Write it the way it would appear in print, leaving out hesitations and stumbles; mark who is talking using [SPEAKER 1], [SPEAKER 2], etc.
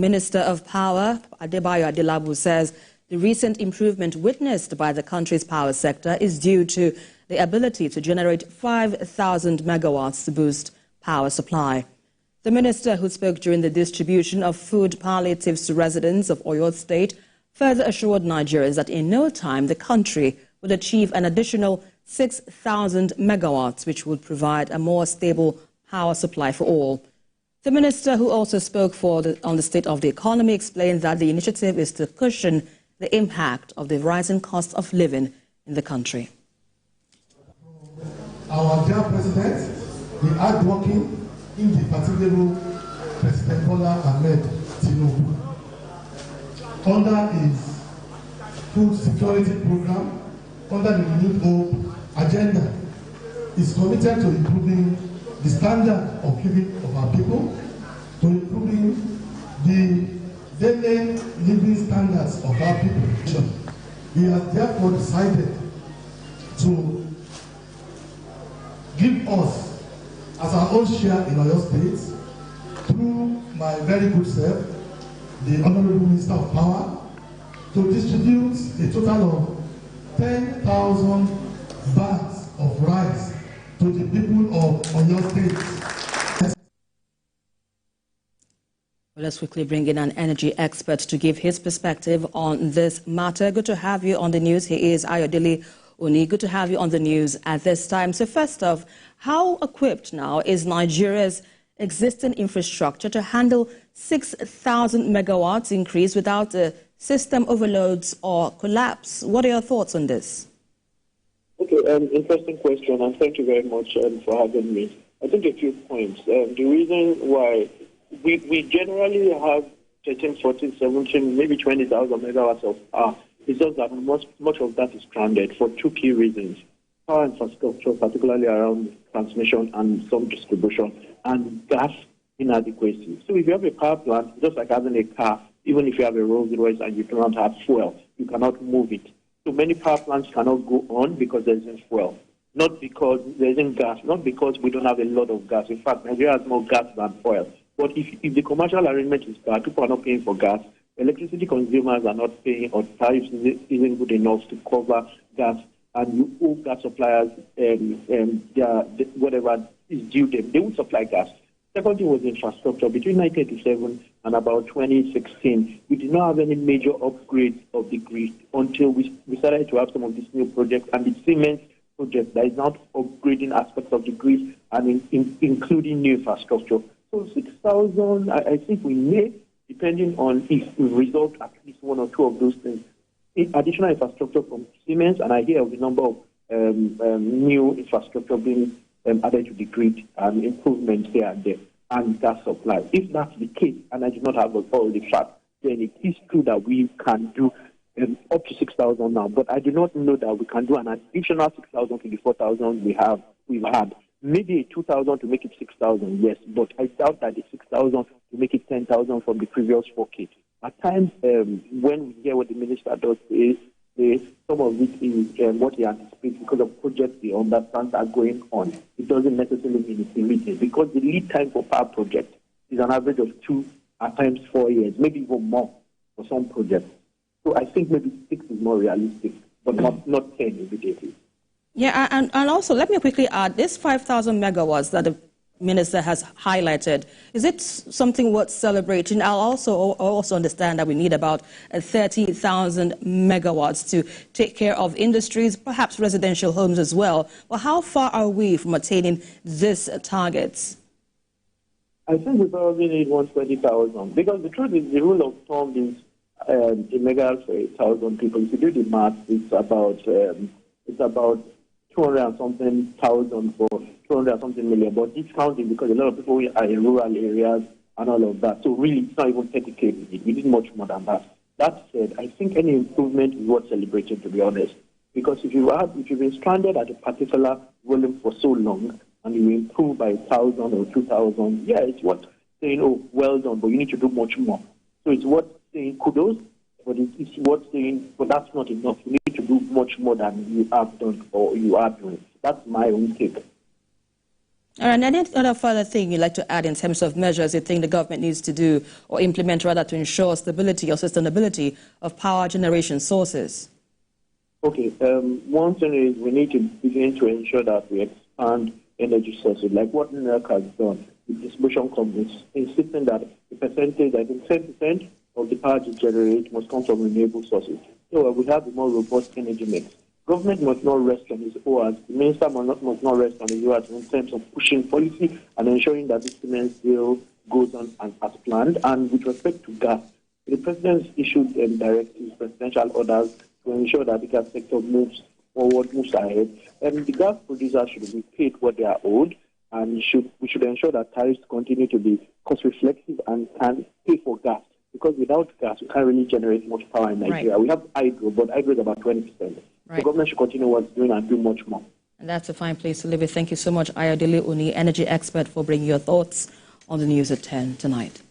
[SPEAKER 1] Minister of Power Adebayo Adelabu says the recent improvement witnessed by the country's power sector is due to the ability to generate 5,000 megawatts to boost power supply. The minister, who spoke during the distribution of food palliatives to residents of Oyo State, further assured Nigerians that in no time the country would achieve an additional 6,000 megawatts, which would provide a more stable power supply for all. The minister, who also spoke on the state of the economy, explained that the initiative is to cushion the impact of the rising cost of living in the country.
[SPEAKER 2] Our dear President, the hardworking, indefatigable President Bola Ahmed Tinubu, under his food security program, under the Renewed Hope agenda, is committed to improving the standard of living of our people, to improving the daily living standards of our people. He has therefore decided to give us as our own share in Oyo State, through my very good self, the Honorable Minister of Power, to distribute a total of 10,000 bags of rice to the people of Oyo State.
[SPEAKER 1] Well, let's quickly bring in an energy expert to give his perspective on this matter. Good to have you on the news. He is Ayodele Oni. Good to have you on the news at this time. So first off, how equipped now is Nigeria's existing infrastructure to handle 6,000 megawatts increase without system overloads or collapse? What are your thoughts on this?
[SPEAKER 3] Okay, interesting question, and thank you very much for having me. I think a few points. The reason why we generally have 13, 14, 17, maybe 20,000 megawatts of power is just that much of that is stranded for two key reasons. Power infrastructure, particularly around transmission and some distribution, and gas inadequacy. So if you have a power plant, just like having a car, even if you have a Rolls Royce and you do not have fuel, you cannot move it. So many power plants cannot go on because there isn't fuel. Not because there isn't gas, not because we don't have a lot of gas. In fact, Nigeria has more gas than oil. But if the commercial arrangement is bad, people are not paying for gas, electricity consumers are not paying, or tariffs isn't good enough to cover gas, and you owe gas suppliers whatever is due them, they will supply gas. Second thing was infrastructure. Between 1987 and about 2016, we did not have any major upgrades of the grid until we started to have some of these new projects, and the Siemens project that is now upgrading aspects of the grid and including new infrastructure. So 6,000, I think we may, depending on if we resolve at least one or two of those things, additional infrastructure from Siemens, and I hear of the number of new infrastructure being added to the grid and improvements here and there, and gas supply. If that's the case, and I do not have all the facts, then it is true that we can do up to 6,000 now, but I do not know that we can do an additional 6,000 to the 4,000 we've had. Maybe 2,000 to make it 6,000, yes, but I doubt that the 6,000 to make it 10,000 from the previous 4K. At times, when we hear what the minister does say, some of it is what he anticipates because of projects he understands are going on. It doesn't necessarily mean it's immediate, because the lead time for power projects is an average of 2, at times 4 years, maybe even more for some projects. So I think maybe 6 is more realistic, but not 10 immediately.
[SPEAKER 1] Yeah, and also let me quickly add, this 5,000 megawatts that the minister has highlighted, is it something worth celebrating? I'll also understand that we need about 30,000 megawatts to take care of industries, perhaps residential homes as well. Well, how far are we from attaining this target?
[SPEAKER 3] I think we probably need 120,000, because the truth is, the rule of thumb is a megawatt for 1,000 people. If you do the math, it's about 200 and something thousand for 200 and something million, but discounting because a lot of people are in rural areas and all of that. So really, it's not even 30K. We need much more than that. That said, I think any improvement is worth celebrating, to be honest, because if you've been stranded at a particular volume for so long and you improve by 1,000 or 2,000, yeah, it's worth saying, oh, well done, but you need to do much more. So it's worth saying kudos, but it's worth saying, but that's not enough. You need to do much more than you have done or you are doing. That's my own take.
[SPEAKER 1] And any other further thing you'd like to add in terms of measures you think the government needs to do or implement rather to ensure stability or sustainability of power generation sources?
[SPEAKER 3] Okay, one thing is we need to begin to ensure that we expand energy sources, like what NERC has done with distribution companies, insisting that the percentage, I think 10% of the power to generate must come from renewable sources. So we have a more robust energy mix. Government must not rest on its oars. The minister must not rest on his oars in terms of pushing policy and ensuring that this cement deal goes on as planned. And with respect to gas, the president issued directives, presidential orders to ensure that the gas sector moves forward, moves ahead. And the gas producers should be paid what they are owed, and we should ensure that tariffs continue to be cost reflective and can pay for gas. Because without gas, we can't really generate much power in Nigeria. Right. We have hydro, but hydro is about 20%. Right. The government should continue what it's doing and do much more.
[SPEAKER 1] And that's a fine place to leave it. Thank you so much, Ayodele Oni, energy expert, for bringing your thoughts on the news at 10 tonight.